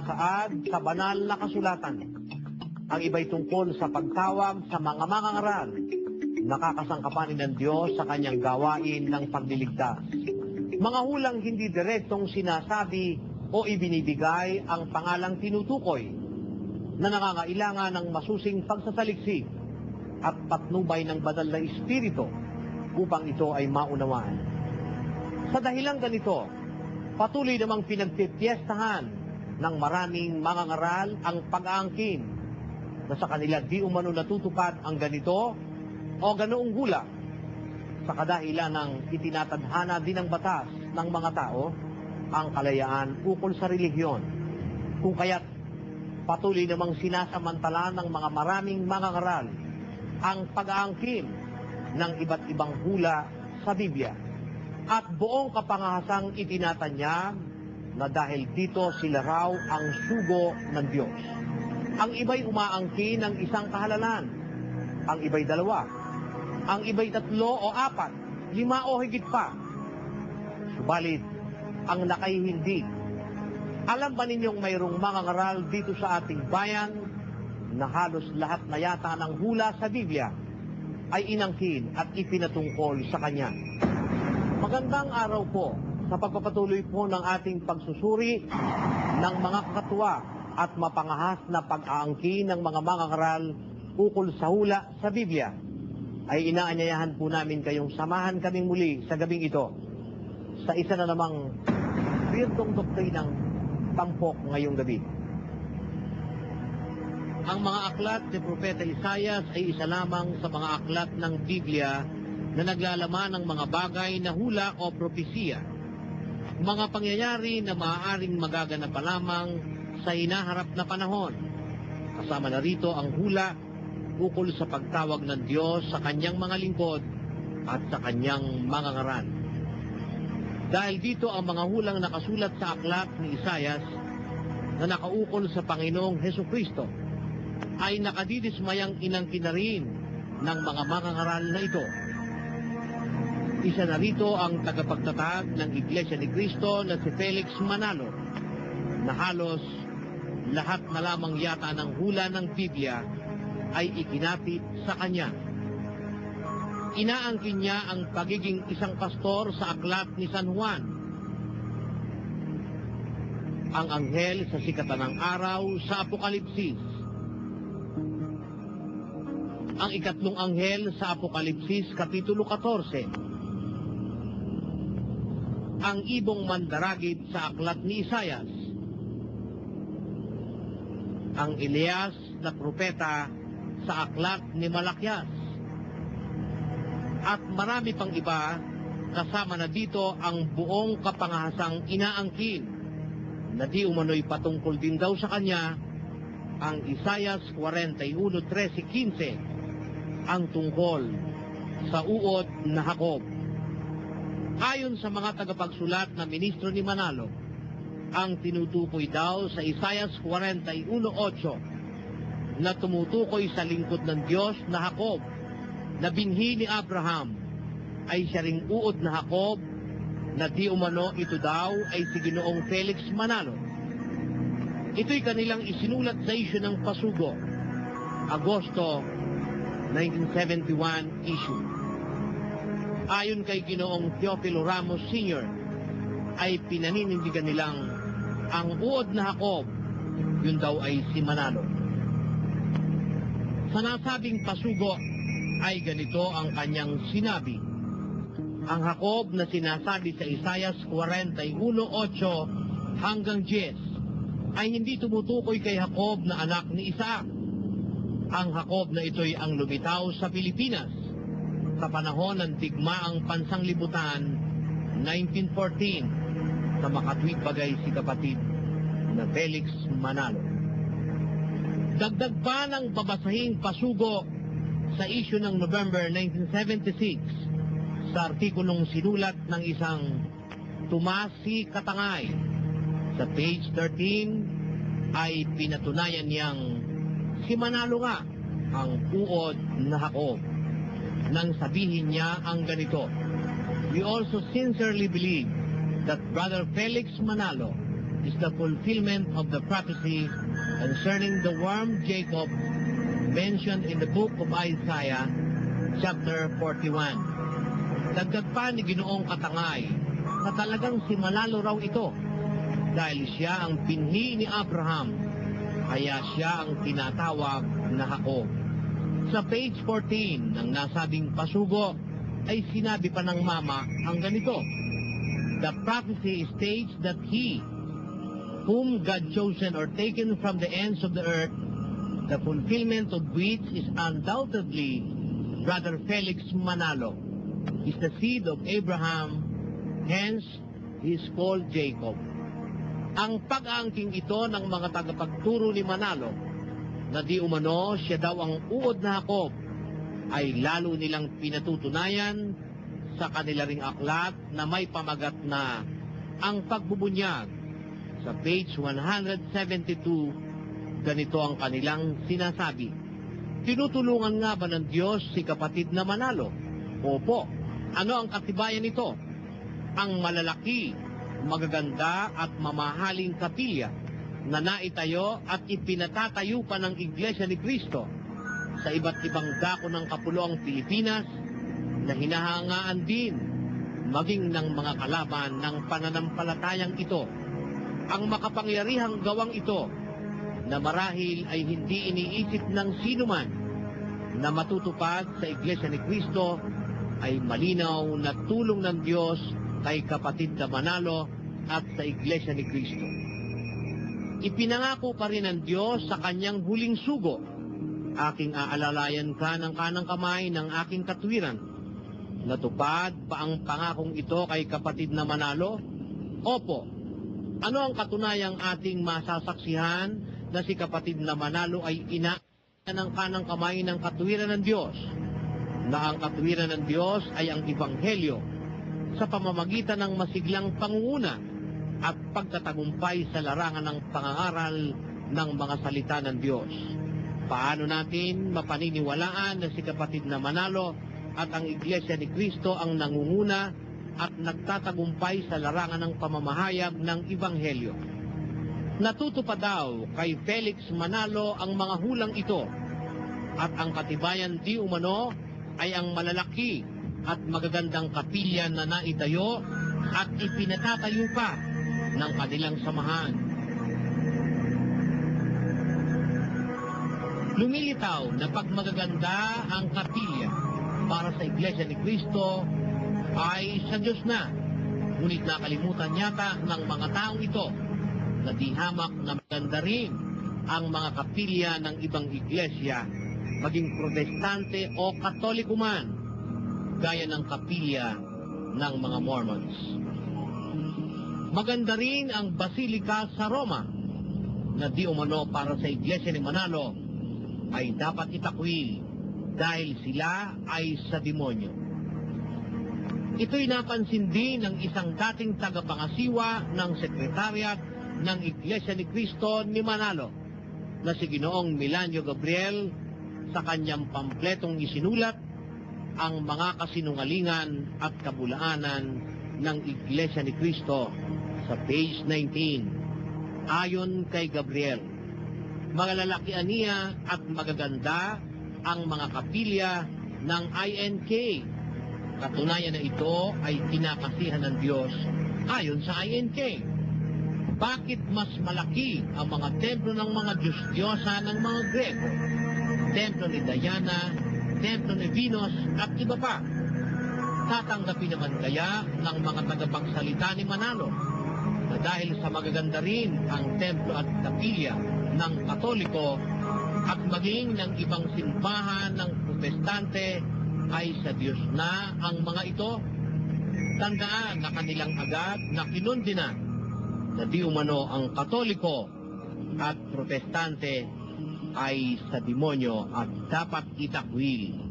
nakasaad sa banal na kasulatan. Ang iba'y tungkol sa pagtawag sa mga mangangaral, nakakasangkapanin ng Diyos sa kanyang gawain ng pagliligtas. Mga hulang hindi direktong sinasabi o ibinibigay ang pangalang tinutukoy na nangangailangan ng masusing pagsasaliksik at patnubay ng banal na Espiritu upang ito ay maunawaan. Sa dahilang ganito, patuloy namang pinagpipiestahan ng maraming mangangaral ang pag-aangkin na sa kanila di umano natutupad ang ganito o ganoong hula sa kadahilan ng itinatadhana din ng batas ng mga tao ang kalayaan ukol sa relihiyon. Kung kaya't patuloy namang sinasamantala ng mga maraming mangangaral ang pag-aangkin ng iba't ibang hula sa Biblia at buong kapangahasang itinatanyag na dahil dito sila raw ang sugo ng Diyos. Ang iba'y umaangkin ng isang kahalalan, ang iba'y dalawa, ang iba'y 3 o 4, 5 o higit pa. Subalit, ang nakahihindig, alam ba ninyong mayroong mangangaral dito sa ating bayan na halos lahat na yata ng hula sa Biblia ay inangkin at ipinatungkol sa kanya? Magandang araw po sa pagpapatuloy po ng ating pagsusuri ng mga kakatuwa at mapangahas na pag-aangkin ng mga mangangaral ukol sa hula sa Biblia. Ay inaanyayahan po namin kayong samahan kaming muli sa gabing ito sa isa na namang birdong doktrinang tampok ngayong gabi. Ang mga aklat ni Propeta Isaias ay isa lamang sa mga aklat ng Biblia na naglalaman ng mga bagay na hula o propesiya, mga pangyayari na maaaring magaganap pa lamang sa hinaharap na panahon. Kasama na rito ang hula ukol sa pagtawag ng Diyos sa kanyang mga lingkod at sa kanyang mga ngaral. Dahil dito ang mga hulang nakasulat sa aklat ni Isaias na nakaukol sa Panginoong Hesukristo ay nakadidismayang inangkin na rin ng mga mangangaral na ito. Isa na rito ang tagapagtatag ng Iglesia ni Cristo na si Felix Manalo, na halos lahat na lamang yata ng hula ng Biblia ay ikinapit sa kanya. Inaangkin niya ang pagiging isang pastor sa aklat ni San Juan, ang anghel sa sikatan ng araw sa Apokalipsis, ang ikatlong anghel sa Apokalipsis Kapitulo 14, ang ibong mandaragit sa aklat ni Isaias, ang Elias na propeta sa aklat ni Malakias, at marami pang iba. Kasama na dito ang buong kapangahasang inaangkin na di umano'y patungkol din daw sa kanya, ang Isaias 41:13-15, ang tungkol sa uod na Jacob. Ayon sa mga tagapagsulat na ministro ni Manalo, ang tinutukoy daw sa Isaias 41:8 na tumutukoy sa lingkod ng Diyos na Jacob, na binhi ni Abraham, ay siya ring uod na Jacob, na di umano ito daw ay si Ginoong Felix Manalo. Ito'y kanilang isinulat sa isyu ng Pasugo, Agosto 1971 issue. Ayon kay Ginoong Teofilo Ramos Sr., ay pinaninindigan nilang ang uod na Jacob, yun daw ay si Manalo. Sa nasabing Pasugo ay ganito ang kanyang sinabi. Ang Jacob na sinasabi sa Isaias 41:8 hanggang 10 ay hindi tumutukoy kay Jacob na anak ni Isaac. Ang Jacob na ito'y ang lumitaw sa Pilipinas sa panahon ng digmaang pansanglibutan 1914 sa makatwid bagay si kapatid na Felix Manalo. Dagdag pa ng babasahing Pasugo sa issue ng November 1976 sa artikulong sinulat ng isang Tumasi Katangay sa page 13 ay pinatunayan niyang si Manalo nga ang uod na Jacob. Nang sabihin niya ang ganito, we also sincerely believe that Brother Felix Manalo is the fulfillment of the prophecy concerning the worm Jacob mentioned in the book of Isaiah, chapter 41. Dagdag pa ni Ginoong Katangay na talagang si Manalo raw ito dahil siya ang pinhi ni Abraham, kaya siya ang tinatawag na Jacob. Sa page 14 ng nasabing pasugo ay sinabi pa ng mama ang ganito: the prophecy states that he whom God chosen or taken from the ends of the earth, the fulfillment of which is undoubtedly Brother Felix Manalo, is the seed of Abraham, hence he is called Jacob. Ang pag-aangking ito ng mga tagapagturo ni Manalo na di umano siya daw ang uod na Jacob ay lalo nilang pinatutunayan sa kanila ring aklat na may pamagat na ang pagbubunyag. Sa page 172, ganito ang kanilang sinasabi: tinutulungan nga ba ng Diyos si kapatid na Manalo? Opo. Ano ang katibayan nito? Ang malalaki, magaganda at mamahaling kapilya na naitayo at ipinatatayo pa ng Iglesia ni Cristo sa iba't ibang dako ng kapuluang Pilipinas na hinahangaan din maging ng mga kalaban ng pananampalatayang ito. Ang makapangyarihang gawang ito na marahil ay hindi iniisip ng sinuman na matutupad sa Iglesia ni Cristo ay malinaw na tulong ng Diyos kay kapatid na Manalo at sa Iglesia ni Cristo. Ipinangako pa rin ng Diyos sa kanyang huling sugo: aking aalalayan ka ng kanang kamay ng aking katwiran. Natupad pa ang pangakong ito kay kapatid na Manalo? Opo. Ano ang katunayang ating masasaksihan na si kapatid na Manalo ay ina ng kanang kamay ng katwiran ng Diyos, na ang katwiran ng Diyos ay ang Ebanghelyo sa pamamagitan ng masiglang pangunguna at pagtatagumpay sa larangan ng pangangaral ng mga salita ng Diyos. Paano natin mapaniniwalaan na si kapatid na Manalo at ang Iglesia ni Cristo ang nangunguna at nagtatagumpay sa larangan ng pamamahayag ng Ebanghelyo? Natutupad daw kay Felix Manalo ang mga hulang ito, at ang katibayan di umano ay ang malalaki at magagandang kapilya na naitayo at ipinatatayo pa ng kanilang samahan. Lumilitaw na pag magaganda ang kapilya para sa Iglesia ni Cristo ay sa Diyos na, ngunit nakalimutan yata ng mga taong ito na di hamak na maganda rin ang mga kapilya ng ibang iglesia, maging protestante o katoliko man, gaya ng kapilya ng mga Mormons. Maganda rin ang Basilika sa Roma na di umano para sa Iglesia ni Manalo ay dapat itakwil dahil sila ay sa demonyo. Ito'y napansin din ng isang dating tagapangasiwa ng sekretariat ng Iglesia ni Cristo ni Manalo na si Ginoong Milanio Gabriel sa kanyang pampletong isinulat, Ang Mga Kasinungalingan at Kabulaanan ng Iglesia ni Cristo, sa page 19. Ayon kay Gabriel, malalalakian niya at magaganda ang mga kapilya ng INK. Katunayan na ito ay kinakasihan ng Diyos ayon sa INK. Bakit mas malaki ang mga templo ng mga Diyos-Diyosa ng mga Greko? Templo ni Diana, templo ni Venus at iba pa. Tatanggapin naman kaya ng mga tagapagsalita ni Manalo na dahil sa magaganda rin ang templo at kapilya ng Katoliko at maging ng ibang simbahan ng Protestante ay sa Diyos na ang mga ito? Tandaan na kanilang agad na kinundina na di umano ang Katoliko at Protestante ay sa demonyo at dapat itakwil.